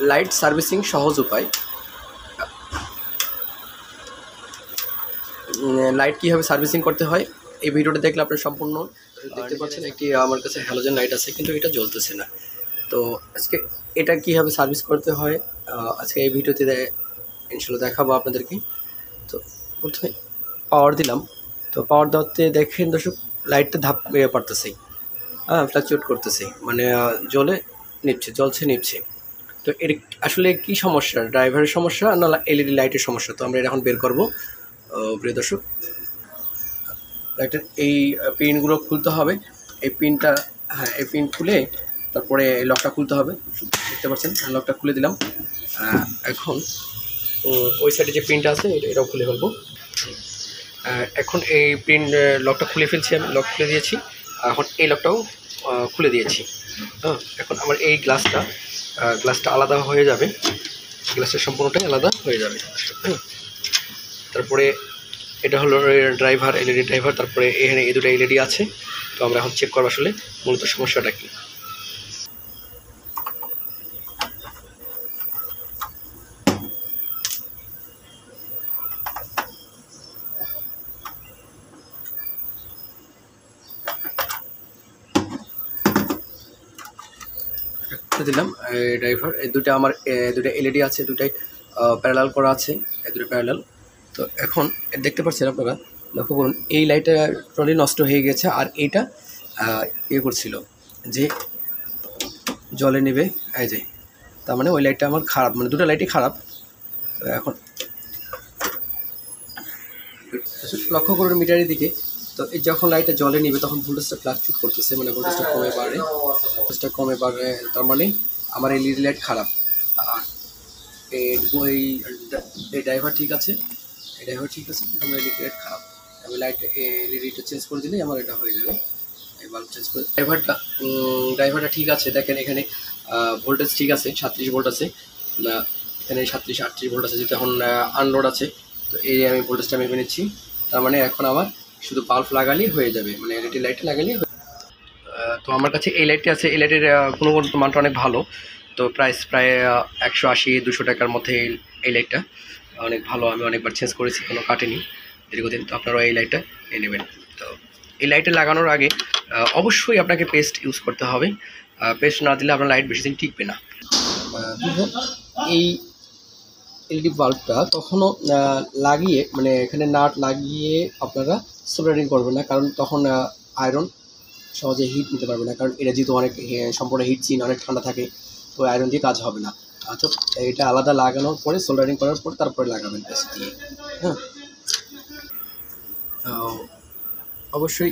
Light servicing সহজ উপায়। Light কীভাবে সার্ভিসিং করতে হয় এই ভিডিওটা দেখলে আপনি সম্পূর্ণ দেখতে পাচ্ছেন। একটি আমার কাছে হ্যালোজেন লাইট আছে, কিন্তু এটা জ্বলতেছে না। তো আজকে এটা কীভাবে সার্ভিস করতে হয় আজকে এই ভিডিওতে ইনশাল্লাহ দেখাবো আপনাদেরকে। তো প্রথমে পাওয়ার দিলাম, তো পাওয়ার দেওয়াতে দেখেন দর্শক লাইটটা ধাপ পারতেছে, ফ্লাকচুয়েট করতেছে, মানে জ্বলে নিচ্ছে, জ্বলছে নিচ্ছে। তো এর আসলে কি সমস্যা, ড্রাইভারের সমস্যা না এলইডি লাইটের সমস্যা? তো আমরা এটা এখন বের করবো। প্রিয় দর্শক, লাইটের এই পিনগুলো খুলতে হবে। এই পিনটা, হ্যাঁ, এই পিন খুলে তারপরে এই লকটা খুলতে হবে। দেখতে পাচ্ছেন লকটা খুলে দিলাম। এখন ওই সাইডে যে পিনটা আছে এটাও খুলে ফেলবো। এখন এই পিন লকটা খুলে ফেলছি, আমি লক খুলে দিয়েছি। এখন এই লকটাও খুলে দিয়েছি। এখন আমার এই গ্লাসটা আলাদা হয়ে যাবে, গ্লাসটা সম্পূর্ণটাই আলাদা হয়ে যাবে। তারপরে এটা হলো ড্রাইভার, এলইডি ড্রাইভার। তারপরে এখানে এই দুটো এলইডি আছে। তো আমরা এখন চেক করবো আসলে মূলত সমস্যাটা কি। দিলাম ড্রাইভার, এই দুটো আমার দুটো এলইডি আছে, দুটাই প্যারালাল করা আছে, এই দুটো প্যারালাল। তো এখন দেখতে পাচ্ছেন আপনারা, লক্ষ্য করুন এই লাইটটা টোটালি নষ্ট হয়ে গেছে, আর এইটা করছিল যে জলে নেবে, এই যে, তার মানে ওই লাইটটা আমার খারাপ, মানে দুটো লাইটই খারাপ। এখন লক্ষ্য করুন মিটারের দিকে, তো এই যখন লাইটটা জলে নেবে তখন ভোল্টেজটা ফ্লাকচুয়েট করতেছে, মানে ভোল্টেজটা কমে বাড়ে, তার মানে আমার এলইডি লাইট খারাপ। আর এই ড্রাইভার ঠিক আছে, কিন্তু আমার এলইডি লাইট খারাপ। আমি এলইডিটা চেঞ্জ করে দিলেই আমার এটা হয়ে যাবে। এই বাল্ব চেঞ্জ করে ড্রাইভারটা ঠিক আছে। দেখেন এখানে ভোল্টেজ ঠিক আছে, 37 ভোল্ট আছে, এখানে 37-38 ভোল্ট আছে, যেহেতু এখন আনলোড আছে। তো এই আমি ভোল্টেজটা মেপে নিচ্ছি, তার মানে এখন আমার শুধু বাল্ব লাগালেই হয়ে যাবে, মানে এলইডি লাইটটা লাগালেই। তো আমার কাছে এই লাইটটি আছে, এই লাইটের গুণগত মানটা অনেক ভালো। তো প্রায় 180-200 টাকার মধ্যে এই লাইটটা অনেক ভালো। আমি অনেকবার চেঞ্জ করেছি, কোনো কাটেনি দীর্ঘদিন। তো আপনারা এই লাইটটা নিয়ে নেবেন। তো এই লাইটটা লাগানোর আগে অবশ্যই আপনাকে পেস্ট ইউজ করতে হবে। পেস্ট না দিলে আপনার লাইট বেশি দিন টিকবে না। এই এলইডি বাল্বটা তখনও লাগিয়ে, মানে এখানে নাট লাগিয়ে আপনারা সোল্ডারিং করবেন না, কারণ তখন আয়রন সহজে হিট নিতে পারবে না, কারণ এটা যেহেতু অনেক সম্পূর্ণ হিট চিন, অনেক ঠান্ডা থাকে, তো আয়রন দিয়ে কাজ হবে না। তো এটা আলাদা লাগানোর পরে, সোল্ডারিং করার পর তারপরে লাগাবেন পেস্ট দিয়ে। হ্যাঁ, অবশ্যই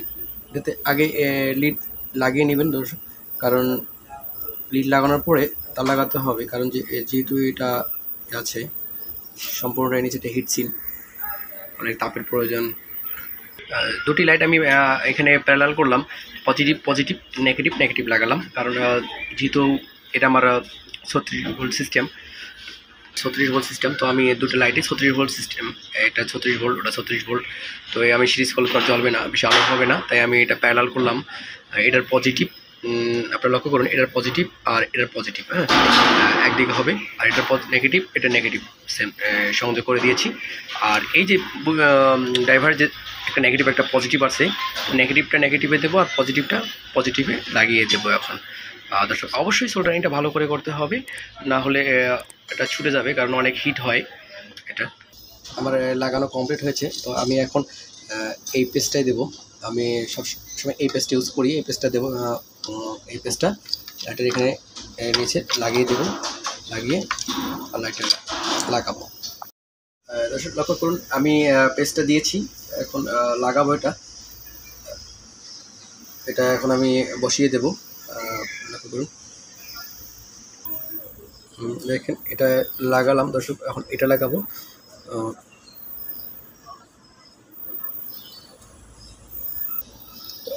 যাতে আগে লিড লাগিয়ে নেবেন দর্শক, কারণ লিড লাগানোর পরে তা লাগাতে হবে, কারণ যেহেতু এটা আছে সম্পূর্ণটাই নিচেটা হিট সিন, অনেক তাপের প্রয়োজন। দুটি লাইট আমি এখানে প্যারালাল করলাম, পজিটিভ নেগেটিভ লাগালাম, কারণ যেহেতু এটা আমার 36 ভোল্ট সিস্টেম। তো আমি দুটো লাইটই 36 ভোল্ট সিস্টেম, এটা 36 ভোল্ট, ওটা 36 ভোল্ট। তো আমি সিরিজ কল করা চলবে না, বেশি আলো হবে না, তাই আমি এটা প্যারালাল করলাম। এটার পজিটিভ, আপনারা লক্ষ্য করুন, এটার পজিটিভ আর এটার পজিটিভ, হ্যাঁ, একদিকে হবে। আর এটার নেগেটিভ, এটা নেগেটিভ, সেম সংযোগ করে দিয়েছি। আর এই যে ড্রাইভার যে একটা নেগেটিভ একটা পজিটিভ আছে, নেগেটিভটা নেগেটিভে দেবো আর পজিটিভটা পজিটিভে লাগিয়ে দেবো। এখন দর্শক অবশ্যই সোল্ডারিংটা ভালো করে করতে হবে, না হলে এটা ছুটে যাবে, কারণ অনেক হিট হয় এটা। আমার লাগানো কমপ্লিট হয়েছে। তো আমি এখন এই পেস্টটাই দেবো। আমি সবসময় এই পেস্টটা ইউজ করি, এই পেস্টটা দেবো। এই পেস্টটা লাইটের এখানে নিচে লাগিয়ে দেবো, লাগিয়ে লাইটটা লাগাবো। দর্শক লক্ষ্য করুন, আমি পেস্টটা দিয়েছি, এখন লাগাবো এটা এখন আমি বসিয়ে দেবো। লক্ষ্য করুন, দেখেন এটা লাগালাম দর্শক, এখন এটা লাগাবো।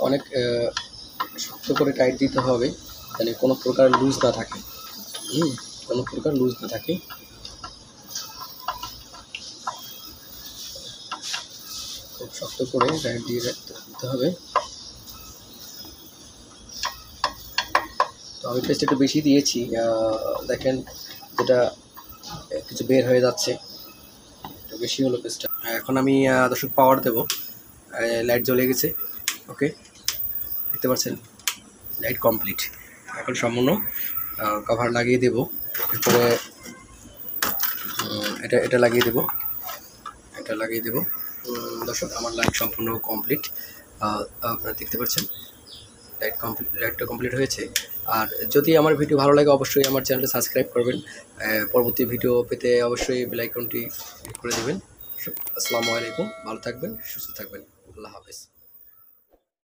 অনেক শক্ত করে টাইট দিতে হবে, তাহলে কোনো প্রকার লুজ না থাকে, খুব শক্ত করে টাইট দিয়ে দিতে হবে। তো আমি পেস্ট একটু বেশি দিয়েছি, দেখেন যেটা কিছু বের হয়ে যাচ্ছে, একটু বেশি হলো পেজটা। এখন আমি দর্শক পাওয়ার দেব, লাইট জ্বলে গেছে। ওকে, দেখতে পাচ্ছেন লাইট কমপ্লিট। এখন সম্পূর্ণ কভার লাগিয়ে দেব, এরপরে এটা লাগিয়ে দেব, এটা লাগিয়ে দেব। দর্শক আমার লাইট সম্পূর্ণ কমপ্লিট, আপনারা দেখতে পাচ্ছেন লাইটটা কমপ্লিট হয়েছে। আর যদি আমার ভিডিও ভালো লাগে অবশ্যই আমার চ্যানেলটা সাবস্ক্রাইব করবেন, পরবর্তী ভিডিও পেতে অবশ্যই বেল আইকনটি ক্লিক করে দেবেন। আসসালামু আলাইকুম, ভালো থাকবেন, সুস্থ থাকবেন, আল্লাহ হাফেজ।